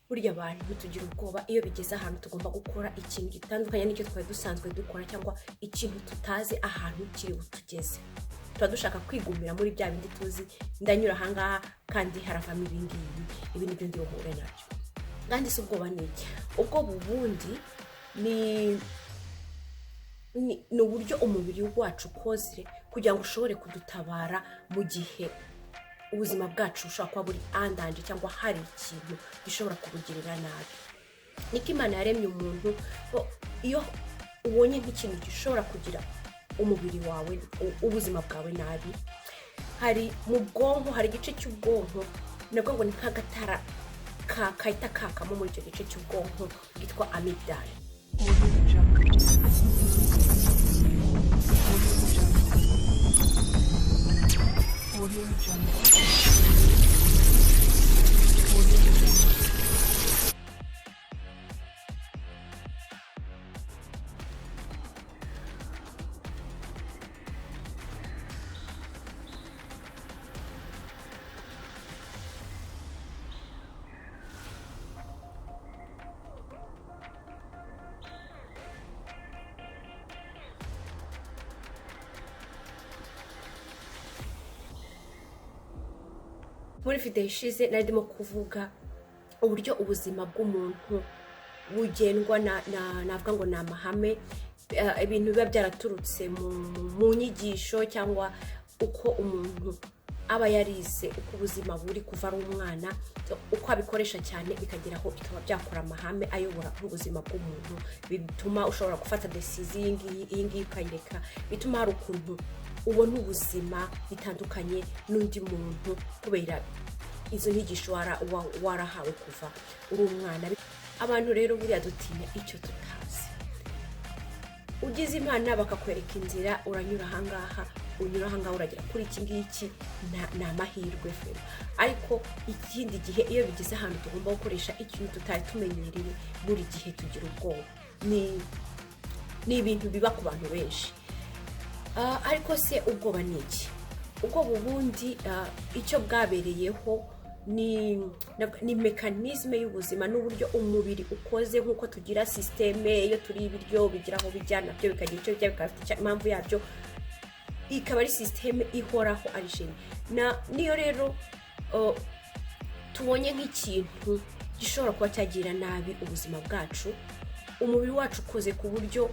burya abantu tugira ubwoba iyo bigeze ahantu tugomba gukora ikintu gitandukanye n'icyo twari dusanzwe dukora cyangwa ikintu tutazi ahantu kiri butugeze. Tuba dushaka kwigumira muri bya bindi tuzi, ndanyura ahangaha kandi haravamo ibi nibyo ndi buhure nabyo. Kandi si ubwoba ni iki? Ubwoba ubundi ni uburyo umubiri wacu ukoze kugira ngo ushobore kudutabara mu gihe ubuzima bwacu bushobora kuba buri andanje cyangwa hari ikintu gishobora kubugirira nabi. Niko Imana yaremye umuntu, iyo ubonye nk'ikintu gishobora kugira umubiri wawe, ubuzima bwawe nabi, hari mu bwonko, hari igice cy'ubwonko nabwo ngo ni nk'agatara kahita kakamo muri icyo gice cy'ubwonko bwitwa amygdala. Muri video ishize nari ndimo kuvuga uburyo ubuzima bw'umuntu bugendwa navuga ngo ni amahame, ibintu biba byaraturutse mu nyigisho cyangwa uko umuntu aba yarize, uko ubuzima buri kuva ari umwana, uko abikoresha cyane bikageraho bikaba byakora amahame ayobora ubuzima bw'umuntu, bituma ushobora gufata decision iyi ngiyi ukayireka, bituma hari ukuntu ubona ubuzima bitandukanye n'undi muntu kubera izo nyigisho warahawe kuva uri umwana. Abantu rero buriya dutinya icyo tutazi. Ugize Imana bakakwereka inzira, uranyura ahangaha uragera kuri iki ngiki, ni amahirwe fe. Ariko ikindi gihe iyo bigeze ahantu tugomba gukoresha ikintu tutari tumenyereye, buri gihe tugira ubwoba. Ni ibintu biba ku bantu benshi. Ariko se ubwoba ni iki? Ubwoba ubundi icyo bwabereyeho ni mekanisme y'ubuzima, n'uburyo umubiri ukoze, nk'uko tugira systeme, iyo turi ibiryo bigira aho bijyana byo bikagira icyo bijya bikafite impamvu yabyo, ikaba ari systeme ihoraho ari sheni. Niyo rero tubonye nk'ikintu gishobora kuba cyagira nabi ubuzima bwacu, umubiri wacu ukoze ku buryo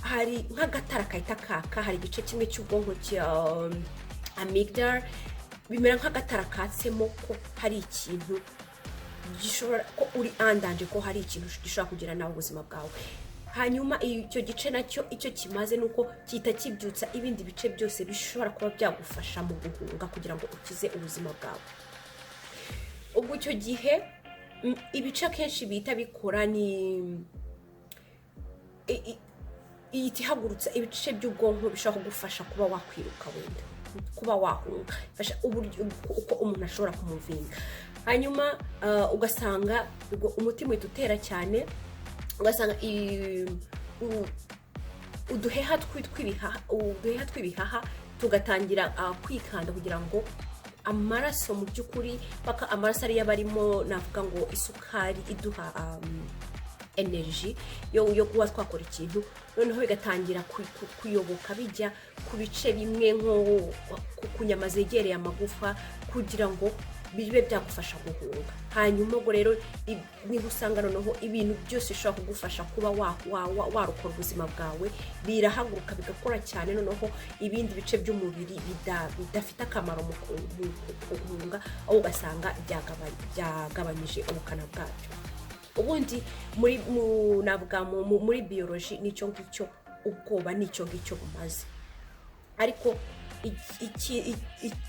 hari nk'agatara kahita kaka, hari igice kimwe cy'ubwonko cya amygdala, bimera nk'agatara katsemo ko hari ikintu gishobora, ko uri andanje, ko hari ikintu gishobora kugira nawe ubuzima bwawe. Hanyuma icyo gice nacyo icyo kimaze nuko cyita kibyutsa ibindi bice byose bishobora kuba byagufasha mu guhunga kugira ngo ukize ubuzima bwawe. Ubwo icyo gihe ibice kenshi bita bikora ni ihagurutsa ibice by'ubwonko bishobora kugufasha kuba wakwiruka, wenda kuba wahunga, fasha uburyo uko umuntu ashobora kumuvinga. Hanyuma ugasanga umutima utera cyane, ugasanga uduheha tw'ibihaha tugatangira kwikanda kugira ngo amaraso mu by'ukuri baka amaraso ari yabarimo, navuga ngo isukari iduha energy yo kuba twakora ikintu, noneho bigatangira kuyoboka bijya ku bice bimwe nko ku nyama zegereye amagufa kugira ngo bibe byagufasha guhunga. Hanyuma ubwo rero niba usanga noneho ibintu byose bishobora kugufasha kuba warukora ubuzima bwawe birahaguruka bigakora cyane, noneho ibindi bice by'umubiri bidafite akamaro mu guhunga, aho ugasanga byagabanyije ubukana bwabyo. Ubundi muri biology nicyo ngicyo ubwoba nicyo ngicyo bumaze. Ariko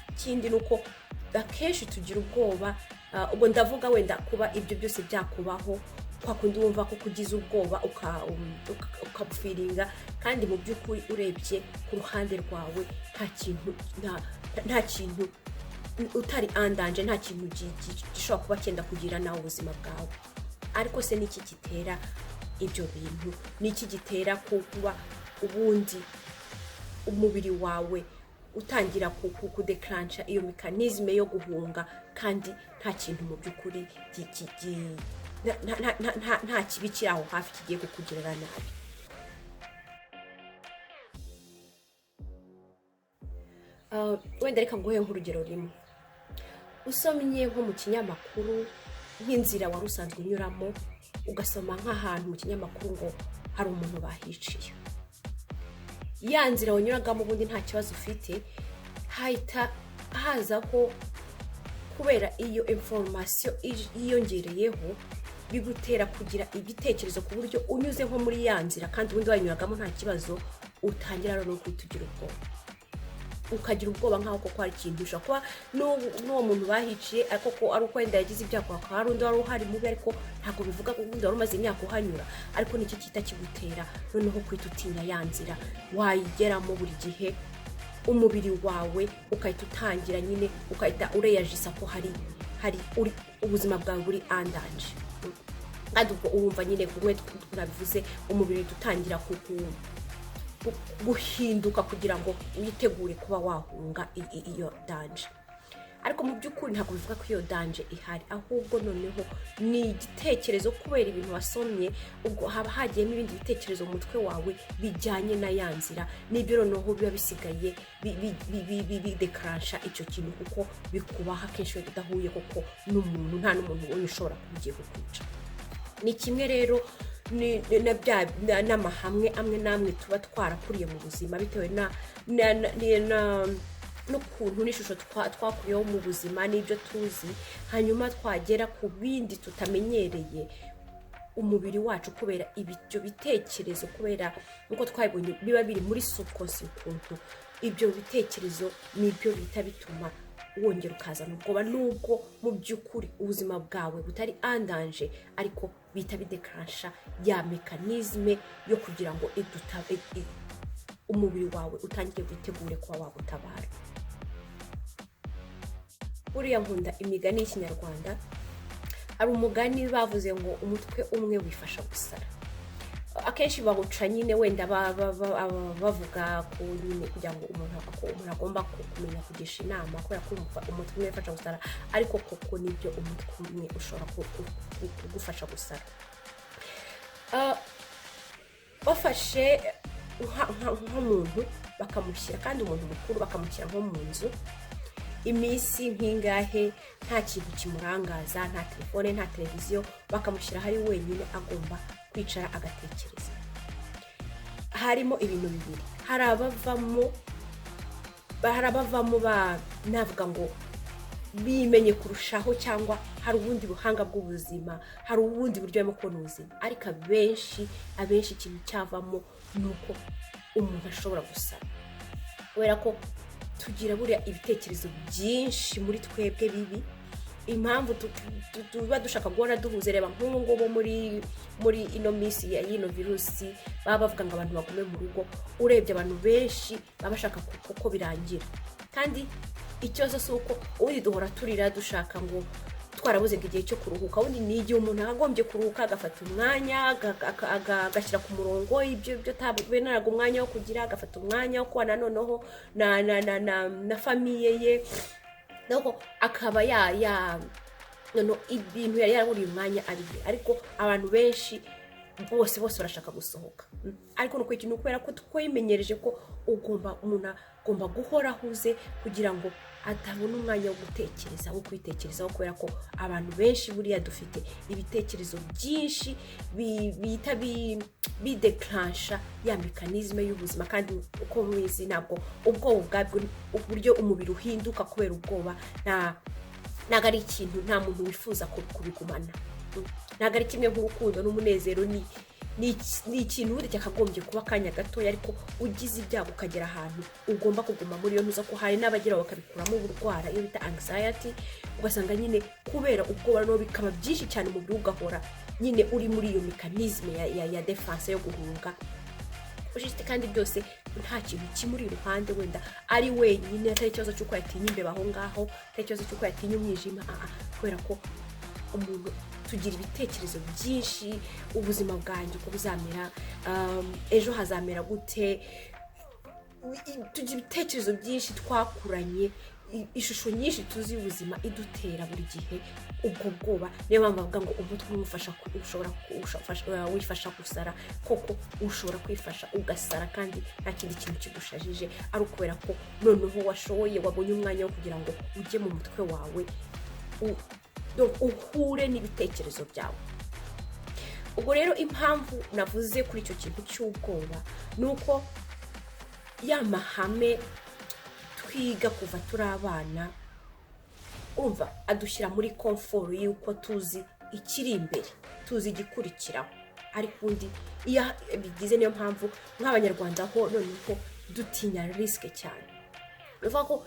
ikindi nuko akenshi tugira ubwoba, ubwo ndavuga wenda kuba ibyo byose byakubaho, kwa kundi wumva ko kugize ubwoba ukabufiringa, kandi mu by'ukuri urebye ku ruhande rwawe nta kintu utari andanje, nta kintu gishobora kuba cyenda kugira nawe ubuzima bwawe. Ariko se niki gitera ibyo bintu? Niki gitera kuba ubundi umubiri wawe utangira kudeclencha iyo mechanisme yo guhunga kandi nta kintu mu by'ukuri nta kibi kiri aho hafi kigiye kukugirira nabi. Wenda reka nguhe nk'urugero rimwe. Usomye nko mu kinyamakuru nk'inzira wari usanzwe unyuramo, ugasoma nk'ahantu mu kinyamakuru ngo hari umuntu bahiciye. Ya nzira wanyuragamo ubundi nta kibazo ufite, hahita hazaho kubera iyo information yiyongereyeho bigutera kugira igitekerezo ku buryo unyuze nko muri ya nzira kandi ubundi wanyuragamo nta kibazo, utangira no kwitugira ubwoba. Ukagira ubwoba nkaho koko hari ikintu ushobora kuba n'uwo muntu bahiciye ariko ko ari uko wenda yagize ibyago hakaba hari undi wari uhari mubi, ariko ntabwo bivuga ko ubundi wari umaze imyaka uhanyura, ariko nicyo kita kigutera noneho kwita utinya ya nzira wayigeramo buri gihe. Umubiri wawe ukahita utangira nyine ukahita ureyajisa ko hari ubuzima bwawe buri andanje, kandi ubwo urumva nyine kumwe turabivuze umubiri dutangira guhinduka kugira ngo witegure kuba wahunga iyo danje. Ariko mu by'ukuri ntabwo bivuga ko iyo danje ihari, ahubwo noneho ni igitekerezo kubera ibintu wasomye, ubwo haba hagiyemo ibindi bitekerezo mu mutwe wawe bijyanye na ya nzira, n'ibyo noneho biba bisigaye bideclencha icyo kintu kuko bikubaha kenshi udahuye koko n'umuntu, nta n'umuntu ubonye ushobora kugiye kukwica. Ni kimwe rero n'amahamwe amwe namwe tuba twarakuriye mu buzima bitewe n'ukuntu n'ishusho twakuriyeho mu buzima n'ibyo tuzi, hanyuma twagera ku bindi tutamenyereye. Umubiri wacu kubera ibyo bitekerezo, kubera nuko twabibonye biba biri muri subconscious, ukuntu ibyo bitekerezo nibyo bita bituma wongera ukazana ubwoba, nubwo mu by'ukuri ubuzima bwawe butari andanje, ariko bita bideclencha ya mechanisme yo kugira ngo umubiri wawe utangire witegure kuba wagutabara. Buriya nkunda imigani y'ikinyarwanda. Hari umugani bavuze ngo umutwe umwe wifasha gusara. Akenshi bawuca nyine wenda bavuga ko nyine kugira ngo umuntu agomba kumenya kugisha inama kubera ko umutwe umwe wifasha gusara, ariko koko nibyo umutwe umwe ushobora kugufasha gusara. Bafashe nk'umuntu bakamushyira, kandi umuntu mukuru bakamushyira nko mu nzu iminsi nk'ingahe, nta kintu kimurangaza, nta telefone, nta televiziyo, bakamushyira hari wenyine agomba kwicara agatekereza. Harimo ibintu bibiri, hari abavamo navuga ngo bimenye kurushaho, cyangwa hari ubundi buhanga bw'ubuzima, hari ubundi buryo bwo kubona ubuzima, ariko abenshi ikintu cyavamo nuko umuntu ashobora gusara, kubera ko tugira buriya ibitekerezo byinshi muri twebwe bibi. Impamvu tuba dushaka guhora duhuze, reba nk'ubu ngubu muri ino minsi ya yino virusi baba bavuga ngo abantu bagume mu rugo, urebye abantu benshi baba bashaka ko birangira, kandi ikibazo si uko ubundi duhora turira dushaka ngo twarabuze igihe cyo kuruhuka. Ubundi ni igihe umuntu agombye kuruhuka, agafata umwanya agashyira ku murongo ibyo tabenaraga umwanya wo kugira, agafata umwanya wo kubana noneho na famiye ye, nuko akaba noneho ibintu yari yaraburiye umwanya ariye. Ariko abantu benshi bose barashaka gusohoka, ariko nuko ikintu kubera ko twimenyereje ko umuntu agomba guhora ahuze kugira ngo atabona umwanya wo gutekereza, wo kwitekerezaho, kubera ko abantu benshi buriya dufite ibitekerezo byinshi bita bideclencha ya mechanisme y'ubuzima. Kandi uko mubizi, ntabwo ubwoba ubwabwo, uburyo umubiri uhinduka kubera ubwoba, ntabwo ari ikintu nta muntu wifuza kubigumana. Ntabwo ari kimwe nk'urukundo n'umunezero, ni ikintu buri cyakagombye kuba akanya gatoya, ariko ugize ibyago ukagera ahantu ugomba kuguma muri iyo ntuza, ko hari n'abagira bakabikuramo uburwara iyo bita anxiety, ugasanga nyine kubera ubwoba no bikaba byinshi cyane mu gihugu, ugahora nyine uri muri iyo mechanisme ya defense yo guhunga. Kandi byose nta kintu kimuri iruhande, wenda ari wenyine, atari ikibazo cy'uko yatinya imbeba aho ngaho, atari ikibazo cy'uko yatinya umwijima, kubera ko umuntu tugira ibitekerezo byinshi. Ubuzima bwanjye uko buzamera, ejo hazamera gute, tugira ibitekerezo byinshi twakuranye, ishusho nyinshi tuzi y'ubuzima idutera buri gihe ubwo bwoba. niyo mpamvu bavuga ngo umutwe wifasha gusara, koko ushobora kwifasha ugasara kandi nta kindi kintu kigushajije, ari ukubera ko noneho washoboye, wabonye umwanya wo kugira ngo ujye mu mutwe wawe uhure n'ibitekerezo byawe. ubwo rero impamvu navuze kuri icyo kintu cy'ubwoba ni uko ya mahame twiga kuva turi abana, umva adushyira muri komforo y'uko tuzi ikiri imbere, tuzi igikurikiraho, ariko undi iyo bigize, niyo mpamvu nk'abanyarwanda ho noneho dutinya risike cyane. bivuga ko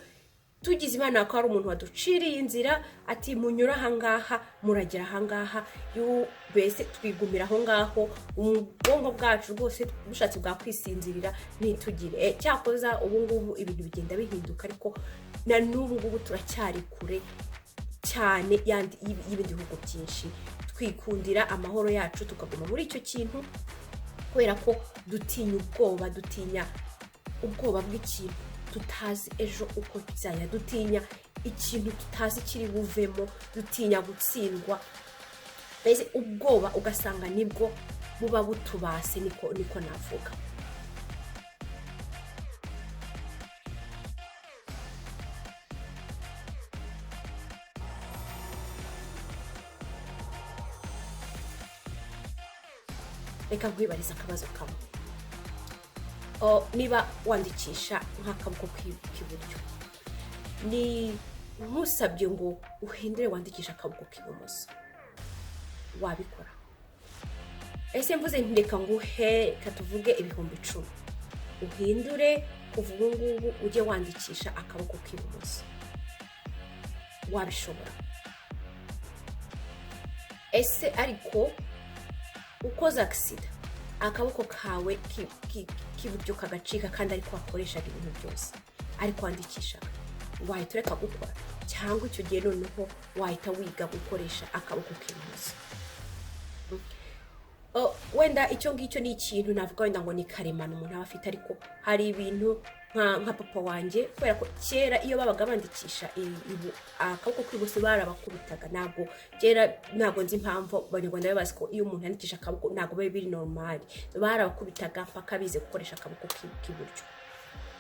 tugize imana ko hari umuntu waduciriye inzira ati munyura ahangaha muragera ahangaha, mbese twigumira aho ngaho, ubwonko bwacu rwose bushatse bwakwisinzirira ntitugire. cyakoza ubu ngubu ibintu bigenda bihinduka, ariko na n'ubu ngubu turacyari kure cyane y'ibindi bihugu byinshi. twikundira amahoro yacu tukaguma muri icyo kintu kubera ko dutinya ubwoba, dutinya ubwoba bw'ikintu tutazi ejo uko bizaya, dutinya ikintu tutazi kiri buvemo, dutinya gutsindwa. mbese ubwoba ugasanga nibwo buba butubase, niko navuga. reka nkwibariza akabazo kamwe. niba wandikisha nk'akaboko k'iburyo, ni nkusabye ngo uhindure wandikisha akaboko k'ibumoso, wabikora? ese mvuze ntireka nguhe katuvuge 10,000, uhindure kuva ubu ngubu ujye wandikisha akaboko k'ibumoso, wabishobora? ese ariko ukoze agisida akaboko kawe k'iburyo kagacika kandi ariko wakoreshaga ibintu byose ariko wandikishaga, wahita ureka gukora? cyangwa icyo gihe noneho wahita wiga gukoresha akaboko k'ibumoso? wenda icyo ngicyo ni ikintu navuga wenda ngo ni karemano umuntu aba afite, ariko hari ibintu nka papa wanjye, kubera ko kera iyo babaga bandikisha akaboko k'ibumoso barabakubitaga. ntabwo nzi impamvu abanyarwanda bazi ko iyo umuntu yandikisha akaboko ntabwo biba biri normal, barabakubitaga mpaka bize gukoresha akaboko k'iburyo.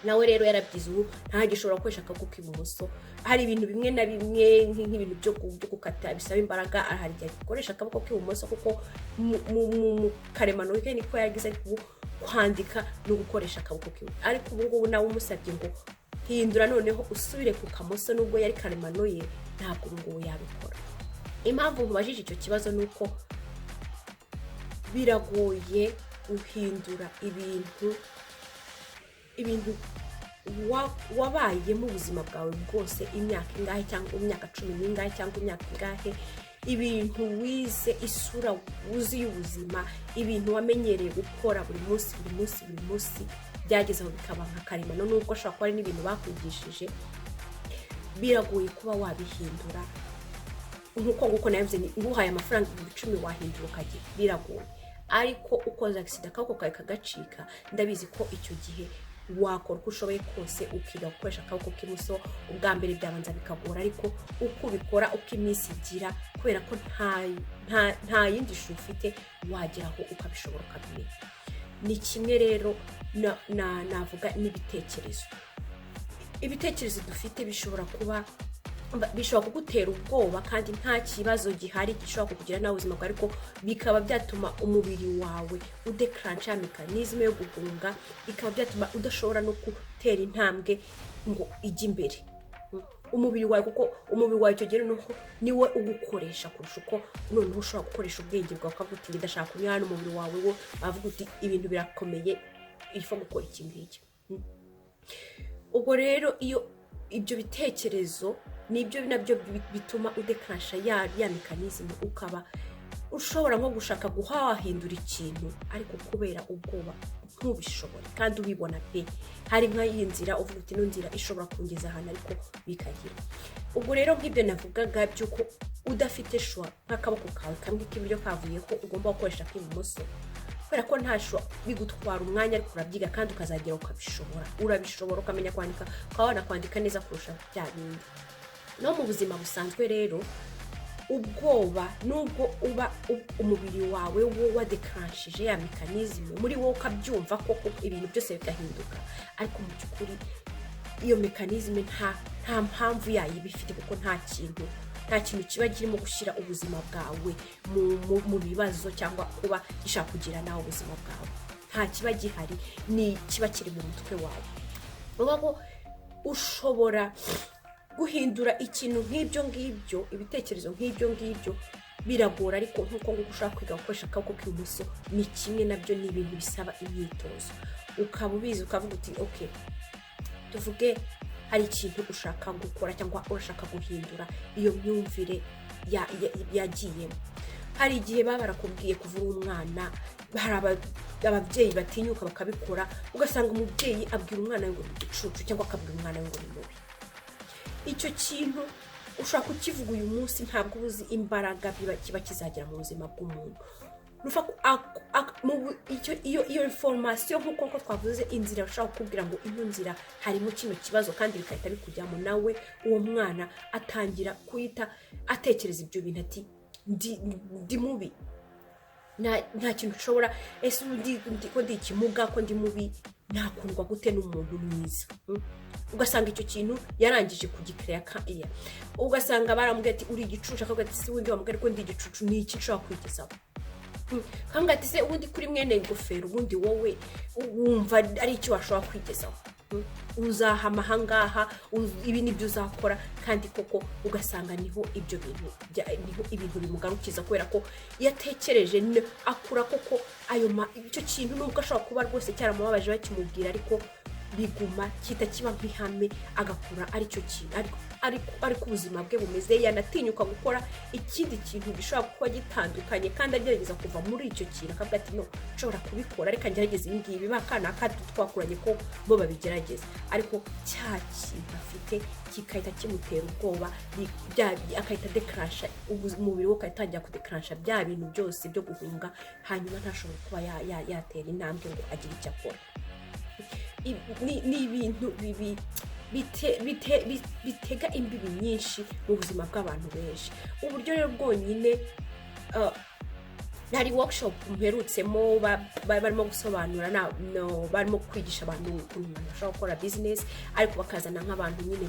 nawe rero yarabyize, ubu ntagishobora gukoresha akaboko k'ibumoso. hari ibintu bimwe na bimwe nk'ibintu byo gukata bisaba imbaraga, hari igihe gukoresha akaboko k'ibumoso kuko mu karemano ke niko yagize, ariko ubu kwandika no gukoresha akaboko k'ibumoso. ariko ubu ngubu nawe umusabye ngo hindura noneho usubire ku kamoso, nubwo yari karemano ye, ntabwo ubu ngubu yabikora. impamvu nkubajije icyo kibazo ni uko biragoye guhindura ibintu wabaye mu buzima bwawe bwose imyaka ingahe, cyangwa imyaka 10 n'ingahe, cyangwa imyaka ingahe, ibintu wize, isura wuzi y'ubuzima, ibintu wamenyereye gukora buri munsi byageze aho bikaba nka karemano, nubwo ashobora kuba ari n'ibintu bakwigishije. biragoye kuba wabihindura nk'uko nabivuze, nguhaye amafaranga 10,000 wahindura ukagira, biragoye. ariko ukoze agisida akaboko kawe kagacika, ndabizi ko icyo gihe wakora uko ushoboye kose ukiga gukoresha akaboko k'ibumoso. ubwa mbere byabanza bikagora, ariko uko ubikora, uko iminsi igira, kubera ko nta yindi shusho ufite, wageraho ukabishobora ukabimenya. ni kimwe rero navuga n'ibitekerezo dufite bishobora kugutera ubwoba kandi nta kibazo gihari gishobora kukugira nawe ubuzima bwawe, ariko bikaba byatuma umubiri wawe udeclencha mekanizme yo guhunga, bikaba byatuma udashobora no gutera intambwe ngo ijye imbere. umubiri wawe, kuko umubiri wawe icyo gihe noneho niwe ugukoresha kurusha uko noneho ushobora gukoresha ubwenge bwawe, ukavuga uti ndashaka kunywa hano, umubiri wawe wo bavuga uti ibintu birakomeye, ifa gukora iki ngiki. ubwo rero iyo ibyo bitekerezo nibyo nabyo bituma udeclencha ya mekanizme, ukaba ushobora nko gushaka wahindura ikintu, ariko kubera ubwoba ntubishobore kandi ubibona pe. hari nk'iyi nzira uvuga uti ino nzira ishobora kungeza ahantu, ariko bikagira. ubwo rero nk'ibyo navugaga by'uko udafite shwa, nk'akaboko kawe kamwe k'iburyo kavuyeho ugomba gukoresha k'ibumoso, kubera ko ntasho bigutwara umwanya ariko urabyiga kandi ukazagera urabishobora ukamenya kwandika, ukaba wanakwandika neza kurusha bya bindi. No mu buzima busanzwe rero ubwoba nubwo uba umubiri wawe wo wadekanshije ya mekanizme muri wowe ukabyumva koko ibintu byose bigahinduka, ariko mu by'ukuri iyo mekanizme nta mpamvu yayibifite, kuko nta kintu kiba kirimo gushyira ubuzima bwawe mu bibazo cyangwa kuba gishaka kugira nawe ubuzima bwawe. Nta kiba gihari, ni kiba kiri mu mutwe wawe. Ubwo ushobora guhindura ikintu nk'ibyo ngibyo, ibitekerezo nk'ibyo ngibyo biragora, ariko nk'uko ushaka kwiga gukoresha akaboko k'ibumoso ni kimwe nabyo, ni ibintu bisaba imyitozo. Ukaba ubizi ukavuga uti okay, tuvuge hari ikintu ushaka gukora cyangwa urashaka guhindura iyo myumvire yagiyemo. Hari igihe baba barakubwiye kuvura umwana, hari ababyeyi batinyuka bakabikora, ugasanga umubyeyi abwira umwana ngo igicucu cyangwa akabwira umwana ngo ni mubi. Icyo kintu ushaka kukivuga uyu munsi, ntabwo uzi imbaraga kiba kizagira mu buzima bw'umuntu. Iyo information nk'uko twavuze, inzira ushaka kukubwira ngo ino nzira harimo kino kibazo kandi bikahita bikujyamo, nawe uwo mwana atangira kuhita atekereza ibyo bintu ati ndi mubi, nta kintu ushobora, ese ko ndi ikimuga, ko ndi mubi, nakundwa gute n'umuntu mwiza. Ugasanga icyo kintu yarangije kugikreya kaiya, ugasanga baramubwira ati uri igicucu, akavuga ati se ubundi bamubwira ko ndi igicucu, ni iki nshobora kwigezaho? Kambwa ati se ubundi kuri mwene ingofero, ubundi wowe wumva ari icyo washobora kwigezaho? Uzahama ahangaha, ibi nibyo uzakora. Kandi koko ugasanga niho ibintu bimugarukiza, kubera ko yatekereje akura koko icyo kintu nubwo ashobora kuba rwose cyaramubabaje bakimubwira, ariko biguma kiba nk'ihame, agakura aricyo kintu, ariko ubuzima bwe bumeze, yanatinyuka gukora ikindi kintu gishobora kuba gitandukanye, kandi agerageza kuva muri icyo kintu, akavuga ati no, nshobora kubikora, reka ngerageze ibi ngibi, bakana kandi twakuranye ko bo babigerageza. Ariko cya kintu afite kikahita kimutera ubwoba, akahita dekarasha, umubiri we ukatangira kudekarasha bya bintu byose byo guhunga, hanyuma ntashobora kuba yatera intambwe ngo agire icyo akora. Ni ibintu bitega imbibi nyinshi mu buzima bw'abantu benshi. Uburyo rero bwonyine, hari workshop mperutsemo barimo gusobanura, barimo kwigisha abantu ukuntu umuntu ashobora gukora business, ariko bakazana nk'abantu nyine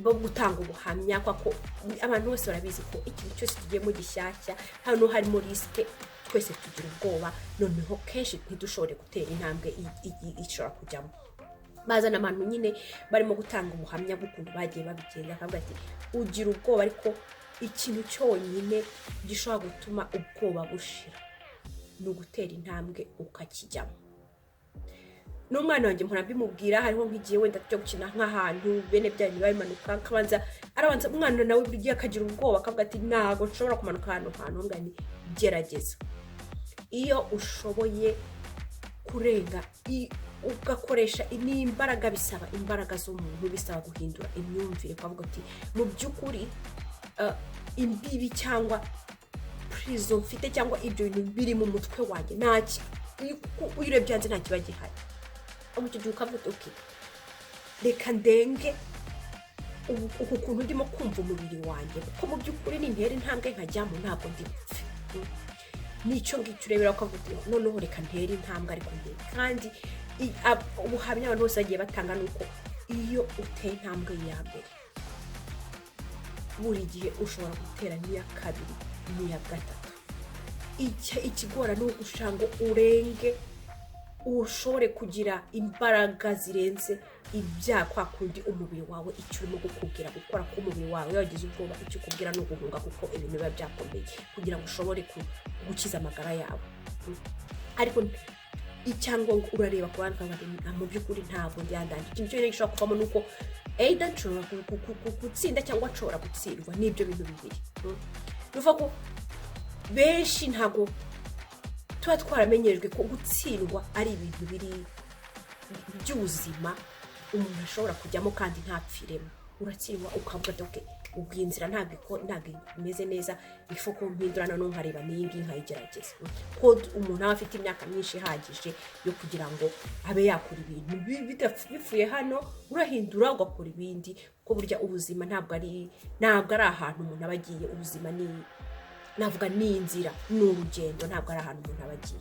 bo gutanga ubuhamya, kuko abantu bose barabizi ko ikintu cyose tugiyemo gishyashya hano harimo risk, twese tugira ubwoba, noneho kenshi ntidushobore gutera intambwe ishobora kujyamo. Bazana abantu nyine barimo gutanga ubuhamya bw'ukuntu bagiye babigenza, akavuga ati ugira ubwoba, ariko ikintu cyonyine gishobora gutuma ubwoba bushira ni ugutera intambwe ukakijyamo. N'umwana wanjye mpora mbimubwira, hariho nk'igihe wenda cyo gukina nk'ahantu bene byanyu babimanuka, arabanza umwana nawe buri gihe akagira ubwoba, akavuga ati ntago nshobora kumanuka ahantu ngani, gerageza. Iyo ushoboye kurenga ugakoresha n'imbaraga, bisaba imbaraga z'umuntu, bisaba guhindura imyumvire, kwavuga ati mu by'ukuri imbibi cyangwa prison mfite cyangwa ibyo bintu biri mu mutwe wanjye ntaki, uyirebye hanze nta kiba gihari. Icyo gihe ukavuga okay, reka ndenge ukuntu ndimo kumva umubiri wanjye, kuko mu by'ukuri nintera intambwe nkajyamo ntabwo ndi bupfe. Nicyo ngicyo urebera ukavuga noneho reka ntere intambwe, ariko kandi ubuhamya abantu bose bagiye batanga nuko iyo uteye intambwe ya mbere, buri gihe ushobora gutera n'iya kabiri n'iya gatatu. Ikigora ni ugushaka ngo urenge, ushobore kugira imbaraga zirenze ibya kwa kundi umubiri wawe icyo urimo gukubwira gukora, ko umubiri wawe yagize ubwoba, icyo ukubwira no guhunga, kuko ibintu biba byakomeye, kugira ngo ushobore gukiza amagara yawe. Ariko icyangwa ngo urareba ku bandi ukavuga mu by'ukuri ntabwo ndandanje, ikintu cyose gishobora kuvamo nuko either nshobora gutsinda cyangwa nshobora gutsindwa. N'ibyo bintu bibiri bivuga ko benshi ntabwo tuba twaramenyerejwe ko gutsindwa ari ibintu biri by'ubuzima umuntu ashobora kujyamo kandi ntapfiremo. Uratsindwa ukavuga ati okay, ubwo iyi nzira ntabwo imeze neza, ifu ko mpindurana no nkareba n'iyi ngiyi nkayigerageza. Ko umuntu aba afite imyaka myinshi ihagije yo kugira ngo abe yakora ibintu bifuye hano, urahindura ugakora ibindi, ko burya ubuzima ntabwo ari ahantu umuntu aba agiye. Ubuzima navuga ni inzira, ni urugendo, ntabwo ari ahantu umuntu aba agiye.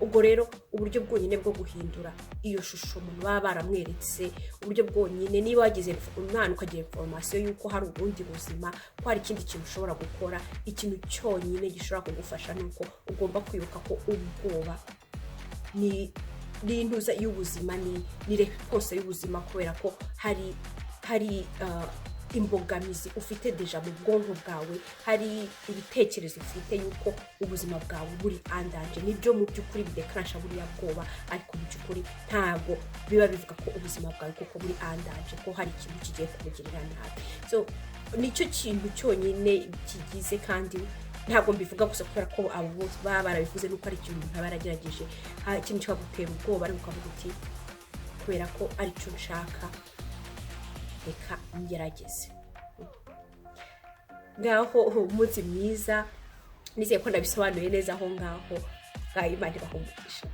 Ubwo rero uburyo bwonyine bwo guhindura iyo shusho umuntu baba baramweretse, uburyo bwonyine niba wagize umwana ukagira information y'uko hari ubundi buzima, ko hari ikindi kintu ushobora gukora, ikintu cyonyine gishobora kugufasha nuko ugomba kwibuka ko ubwoba ni intuza y'ubuzima, ni response y'ubuzima, kubera ko hari imbogamizi ufite deja mu bwonko bwawe, hari ibitekerezo ufite yuko ubuzima bwawe buri andanje. Nibyo mu by'ukuri bidekaransha buriya bwoba, ariko mu by'ukuri ntabwo biba bivuga ko ubuzima bwawe kuko buri andanje, ko hari ikintu kigiye kubugirira nabi. So nicyo kintu cyonyine kigize, kandi ntabwo mbivuga gusa kubera ko abo bose baba barabivuze, nuko ari ikintu umuntu aba yaragerageje, ikintu cyagutera ubwoba, ariko ukavuga uti kubera ko ari cyo nshaka, reka ngerageze. Ngaho umunsi mwiza, nizeye ko nabisobanuye neza aho ngaho. Imana ibahe umugisha.